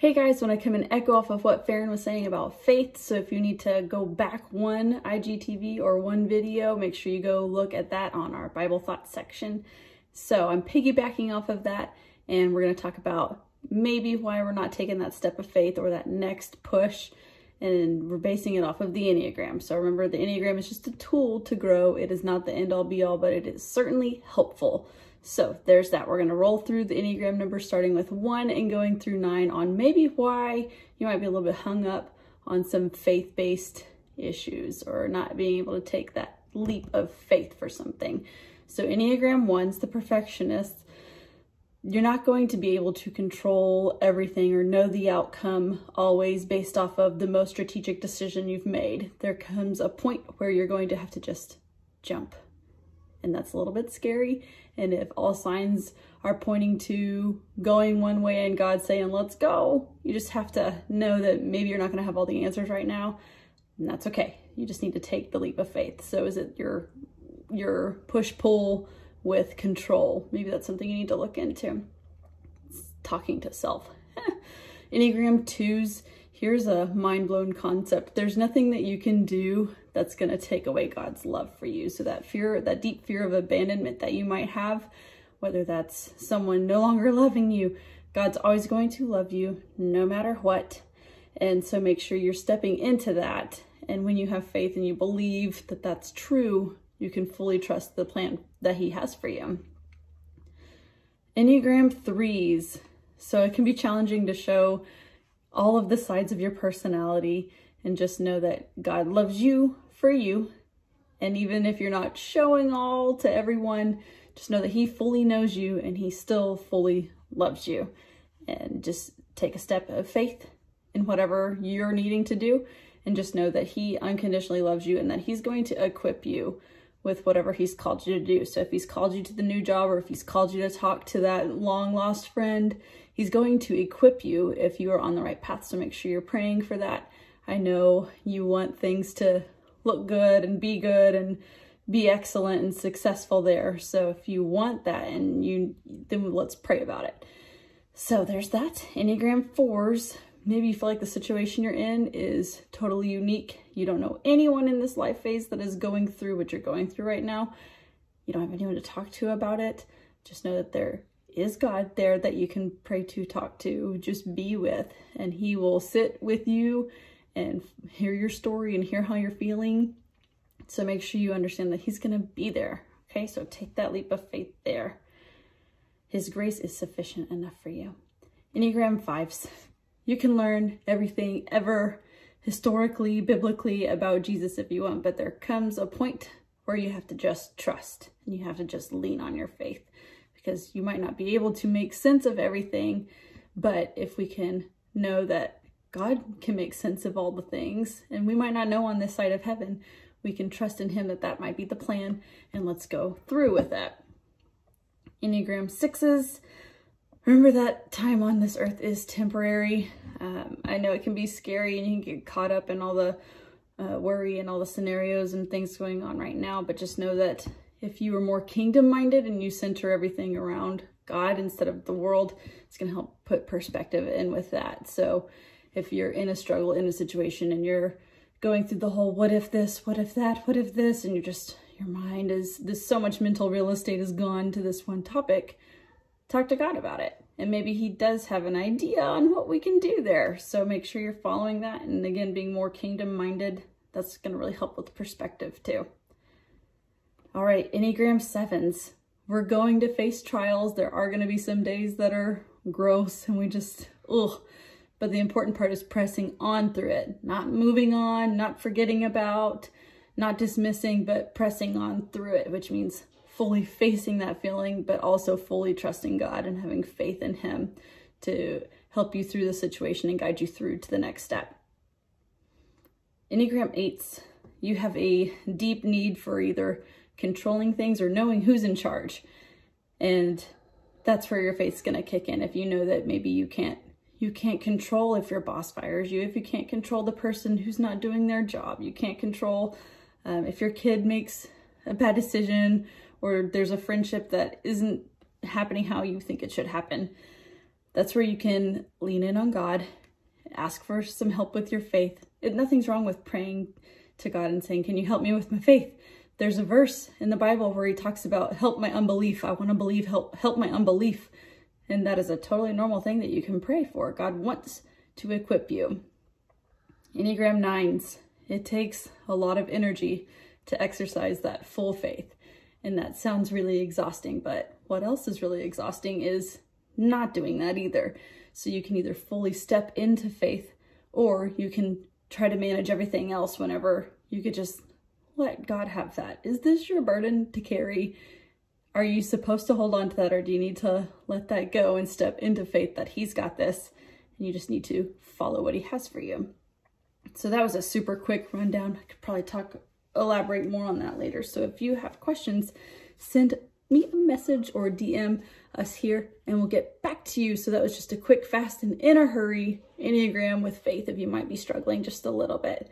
Hey guys, when I come and echo off of what Farron was saying about faith, so if you need to go back one IGTV or one video, make sure you go look at that on our Bible Thoughts section. So I'm piggybacking off of that, and we're going to talk about maybe why we're not taking that step of faith or that next push, and we're basing it off of the Enneagram. So remember, the Enneagram is just a tool to grow. It is not the end-all be-all, but it is certainly helpful. So there's that. We're going to roll through the Enneagram numbers starting with 1 and going through 9 on maybe why you might be a little bit hung up on some faith-based issues or not being able to take that leap of faith for something. So Enneagram 1's the perfectionist. You're not going to be able to control everything or know the outcome always based off of the most strategic decision you've made. There comes a point where you're going to have to just jump. And that's a little bit scary. And if all signs are pointing to going one way and God saying, let's go, you just have to know that maybe you're not going to have all the answers right now. And that's okay. You just need to take the leap of faith. So is it your push-pull with control? Maybe that's something you need to look into. It's talking to self. Enneagram 2s, here's a mind-blown concept. There's nothing that you can do that's going to take away God's love for you. So that fear, that deep fear of abandonment that you might have, whether that's someone no longer loving you, God's always going to love you no matter what. And so make sure you're stepping into that. And when you have faith and you believe that that's true, you can fully trust the plan that He has for you. Enneagram 3s. So it can be challenging to show all of the sides of your personality, and just know that God loves you for you. And even if you're not showing all to everyone, just know that He fully knows you and He still fully loves you. And just take a step of faith in whatever you're needing to do, and just know that He unconditionally loves you and that He's going to equip you with whatever He's called you to do. So if He's called you to the new job, or if He's called you to talk to that long lost friend, He's going to equip you if you are on the right path. So make sure you're praying for that. I know you want things to look good and be excellent and successful there. So if you want that, then let's pray about it. So there's that. Enneagram 4s. Maybe you feel like the situation you're in is totally unique. You don't know anyone in this life phase that is going through what you're going through right now. You don't have anyone to talk to about it. Just know that there is God there that you can pray to, talk to, just be with, and He will sit with you and hear your story and hear how you're feeling. So make sure you understand that He's going to be there. Okay, so take that leap of faith there. His grace is sufficient enough for you. Enneagram 5s. You can learn everything ever historically, biblically about Jesus if you want, but there comes a point where you have to just trust and you have to just lean on your faith, because you might not be able to make sense of everything, but if we can know that God can make sense of all the things, and we might not know on this side of heaven, we can trust in Him that that might be the plan, and let's go through with that. Enneagram 6s. Remember that time on this earth is temporary. I know it can be scary and you can get caught up in all the worry and all the scenarios and things going on right now, but just know that if you are more kingdom-minded and you center everything around God instead of the world, it's going to help put perspective in with that. So if you're in a struggle, in a situation, and you're going through the whole what if this, what if that, what if this, and your mind is, so much mental real estate is gone to this one topic, talk to God about it. And maybe He does have an idea on what we can do there. So make sure you're following that. And again, being more kingdom-minded, that's going to really help with perspective too. All right, Enneagram 7s. We're going to face trials. There are going to be some days that are gross and we just, ugh. But the important part is pressing on through it, not moving on, not forgetting about, not dismissing, but pressing on through it, which means fully facing that feeling, but also fully trusting God and having faith in Him to help you through the situation and guide you through to the next step. Enneagram 8s. You have a deep need for either controlling things or knowing who's in charge. And that's where your faith's going to kick in. If you know that maybe you can't control if your boss fires you, if you can't control the person who's not doing their job, you can't control if your kid makes a bad decision or there's a friendship that isn't happening how you think it should happen. That's where you can lean in on God, ask for some help with your faith. Nothing's wrong with praying to God and saying, can you help me with my faith? There's a verse in the Bible where he talks about help my unbelief. I want to believe, help my unbelief. And that is a totally normal thing that you can pray for. God wants to equip you. Enneagram 9s, it takes a lot of energy to exercise that full faith. And that sounds really exhausting, but what else is really exhausting is not doing that either. So you can either fully step into faith, or you can try to manage everything else whenever you could just let God have that. Is this your burden to carry? Are you supposed to hold on to that, or do you need to let that go and step into faith that he's got this, and you just need to follow what he has for you? So that was a super quick rundown. I could probably elaborate more on that later. So if you have questions, send me a message or DM us here and we'll get back to you. So that was just a quick, fast, and in a hurry Enneagram with faith if you might be struggling just a little bit.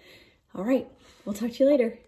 All right, we'll talk to you later.